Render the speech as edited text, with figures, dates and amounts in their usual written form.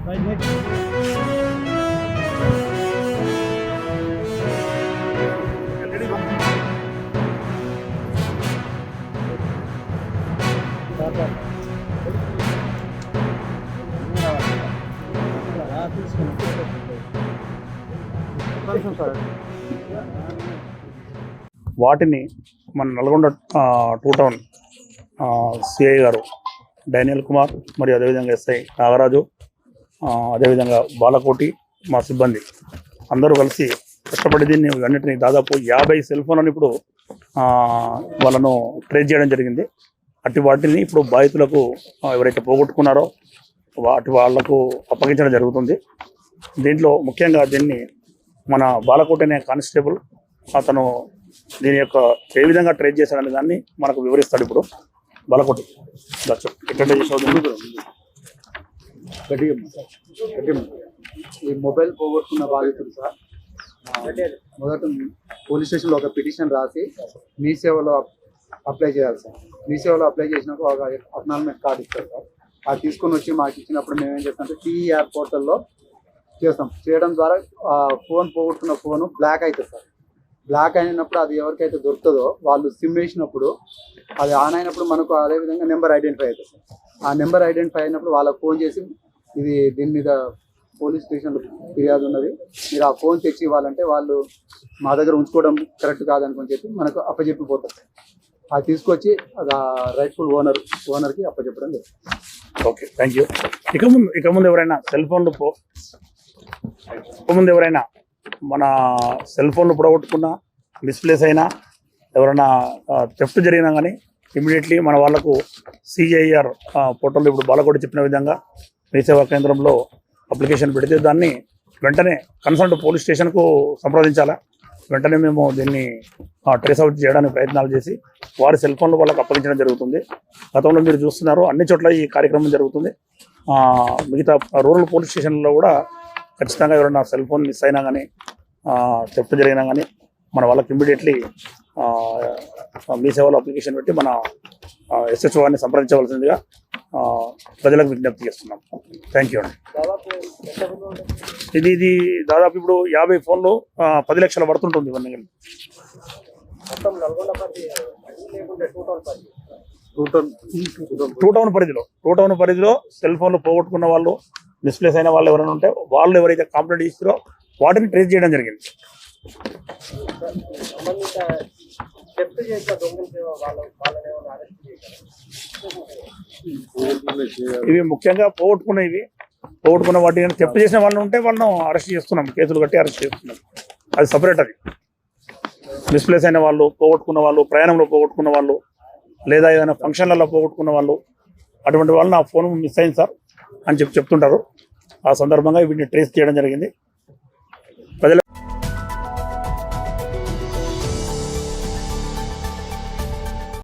వాటిని మన Nalgonda two town CI గారు డానియల్ కుమార్ మరియు అదేవిధంగా ఎస్ఐ నాగరాజు, అదేవిధంగా బాలకోటి, మా సిబ్బంది అందరూ కలిసి కష్టపడి దీన్ని అన్నింటినీ దాదాపు 50 సెల్ ఫోన్లను ఇప్పుడు వాళ్ళను ట్రేస్ చేయడం జరిగింది. అటు వాటిని ఇప్పుడు బాధితులకు ఎవరైతే పోగొట్టుకున్నారో వాళ్లకు అప్పగించడం జరుగుతుంది. దీంట్లో ముఖ్యంగా దీన్ని మన బాలకోటి అనే కానిస్టేబుల్ అతను దీని యొక్క ఏ విధంగా ట్రేస్ చేశాడనే దాన్ని మనకు వివరిస్తాడు. ఇప్పుడు బాలకోటి ఎక్కడ చేసావు? ఈ మొబైల్ పోగొట్టుకున్న బాధితుడు సార్ మొదట పోలీస్ స్టేషన్లో ఒక పిటిషన్ రాసి మీ సేవలో అప్లై చేయాలి సార్. మీ సేవలో అప్లై చేసినప్పుడు ఒక అక్నాలజ్మెంట్ కార్డు ఇస్తారు సార్. అది తీసుకొని వచ్చి మాకు ఇచ్చినప్పుడు మేము ఏం చేస్తామంటే టీఈఆర్ పోర్టల్లో చేస్తాం. చేయడం ద్వారా ఫోన్ పోగొట్టుకున్న ఫోను బ్లాక్ అవుతుంది సార్. బ్లాక్ అయినప్పుడు అది ఎవరికైతే దొరుకుతుందో వాళ్ళు సిమ్ వేసినప్పుడు అది ఆన్ అయినప్పుడు మనకు అదేవిధంగా నెంబర్ ఐడెంటిఫై అవుతుంది సార్. ఆ నెంబర్ ఐడెంటిఫై అయినప్పుడు వాళ్ళకి ఫోన్ చేసి దీని మీద పోలీస్ స్టేషన్లో ఫిర్యాదు ఉన్నది, మీరు ఆ ఫోన్ తెచ్చి ఇవ్వాలంటే వాళ్ళు మా దగ్గర ఉంచుకోవడం కరెక్ట్ కాదనుకొని చెప్పి మనకు అప్పచెప్పిపోతారు. అది తీసుకొచ్చి అది రైట్ఫుల్ ఓనర్కి అప్పచెప్పడం లేదు. Okay, thank you. ఇక ముందు ఎవరైనా సెల్ ఫోన్లు ఎవరైనా మన సెల్ ఫోన్లు పొడగొట్టుకున్నా, డిస్ప్లేస్ అయినా, ఎవరైనా థెఫ్ట్ జరిగినా కానీ ఇమీడియట్లీ మన వాళ్ళకు సిఐఆర్ పోర్టల్లో ఇప్పుడు బాలకోటి చెప్పిన విధంగా మీ సేవా కేంద్రంలో అప్లికేషన్ పెడితే దాన్ని వెంటనే కన్సర్న్ పోలీస్ స్టేషన్కు సంప్రదించాలా. వెంటనే మేము దీన్ని ట్రేస్ అవుట్ చేయడానికి ప్రయత్నాలు చేసి వారి సెల్ ఫోన్లు వాళ్ళకి అప్పగించడం జరుగుతుంది. గతంలో మీరు చూస్తున్నారు అన్ని చోట్ల ఈ కార్యక్రమం జరుగుతుంది. మిగతా రూరల్ పోలీస్ స్టేషన్లో కూడా ఖచ్చితంగా ఎవరైనా సెల్ ఫోన్ మిస్ అయినా కానీ థెఫ్ట్ జరిగినా కానీ మన వాళ్ళకి ఇమ్మీడియట్లీ మీ సేవలో అప్లికేషన్ పెట్టి మన ఎస్హెచ్ఓ గారిని సంప్రదించవలసిందిగా ప్రజలకు విజ్ఞప్తి చేస్తున్నాం. థ్యాంక్ యూ అండి. ఇది దాదాపు ఇప్పుడు 50 ఫోన్లు 10 లక్షలు పడుతుంటుంది ఇవన్నీ. టూ టౌన్ పరిధిలో సెల్ ఫోన్లు పోగొట్టుకున్న వాళ్ళు, డిస్ప్లేస్ అయిన వాళ్ళు ఎవరైనా ఉంటే వాళ్ళు ఎవరైతే కంప్లైంట్ ఇస్తారో వాటిని ట్రేస్ చేయడం జరిగింది. ఇవి ముఖ్యంగా పోగొట్టుకున్న వాటిని థెఫ్ట్ చేసిన వాళ్ళు ఉంటే వాళ్ళను అరెస్ట్ చేస్తున్నాం, కేసులు కట్టి అరెస్ట్ చేస్తున్నాం. అది సపరేట్. అది డిస్ప్లేస్ అయిన వాళ్ళు, పోగొట్టుకున్న వాళ్ళు, ప్రయాణంలో పోగొట్టుకున్న వాళ్ళు, లేదా ఏదైనా ఫంక్షన్లలో పోగొట్టుకున్న వాళ్ళు, అటువంటి వాళ్ళు నా ఫోన్ మిస్ అయింది సార్ అని చెప్తుంటారు. ఆ సందర్భంగా వీటిని ట్రేస్ చేయడం జరిగింది. ప్రజల